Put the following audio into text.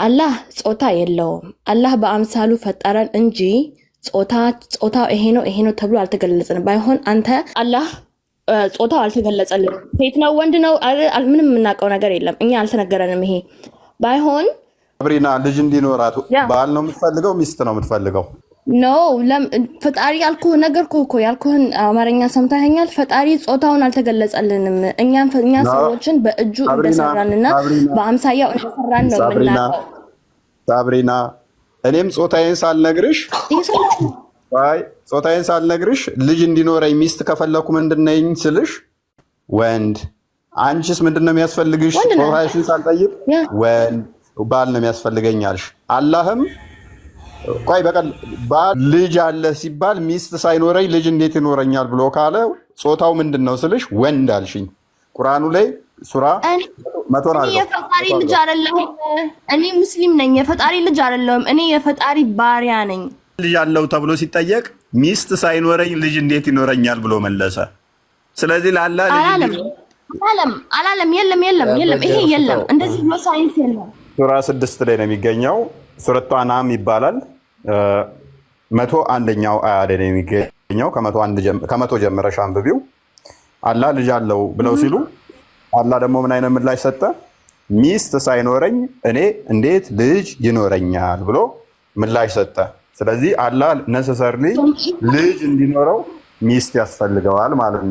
አላህ ጾታ የለውም። አላህ በአምሳሉ ፈጠረን እንጂ ጾታው ይሄ ነው ተብሎ አልተገለጸንም። ባይሆን አንተ አላህ ጾታው አልተገለጸልን፣ ሴት ነው ወንድ ነው ምንም የምናውቀው ነገር የለም። እኛ አልተነገረንም። ይሄ ባይሆን አብሪና ልጅ እንዲኖራት ባል ነው የምትፈልገው ሚስት ነው የምትፈልገው? ኖ ፈጣሪ ያልኩህ ነገርኩህ እኮ ያልኩህን አማርኛ ሰምተኸኛል። ፈጣሪ ጾታውን አልተገለጸልንም። እኛ ሰዎችን በእጁ እንደሰራንና በአምሳያው እንደሰራን ነው የምናውቀው። ሳብሪና እኔም ጾታዬን ሳልነግርሽ ልጅ እንዲኖረኝ ሚስት ከፈለኩ ምንድነኝ ስልሽ ወንድ፣ አንቺስ ምንድነው የሚያስፈልግሽ? ጾታሽን ሳልጠይቅ ወንድ ባል ነው የሚያስፈልገኝ አልሽ። አላህም ቆይ ባል ልጅ አለ ሲባል ሚስት ሳይኖረኝ ልጅ እንዴት ይኖረኛል ብሎ ካለ ጾታው ምንድነው ስልሽ ወንድ አልሽኝ። ቁርአኑ ላይ ሱራ የፈጣሪ ልጅ አይደለሁም። እኔ ሙስሊም ነኝ። የፈጣሪ ልጅ አይደለሁም። እኔ የፈጣሪ ባሪያ ነኝ። ልጅ አለው ተብሎ ሲጠየቅ ሚስት ሳይኖረኝ ልጅ እንዴት ይኖረኛል ብሎ መለሰ። ስለዚህ ላላ አላለም። የለም። ይሄ የለም። እንደዚህ ብሎ ሳይንስ የለም። ሱራ 6 ላይ ነው የሚገኘው። ሱረቱ አናም ይባላል። 101ኛው አያ ላይ ነው የሚገኘው። ከመቶ ጀምረሽ አንብቢው። አላህ ልጅ አለው ብለው ሲሉ አላህ ደግሞ ምን አይነት ምላሽ ሰጠ? ሚስት ሳይኖረኝ እኔ እንዴት ልጅ ይኖረኛል ብሎ ምላሽ ሰጠ። ስለዚህ አላህ ነሰሰርሊ ልጅ እንዲኖረው ሚስት ያስፈልገዋል ማለት ነው።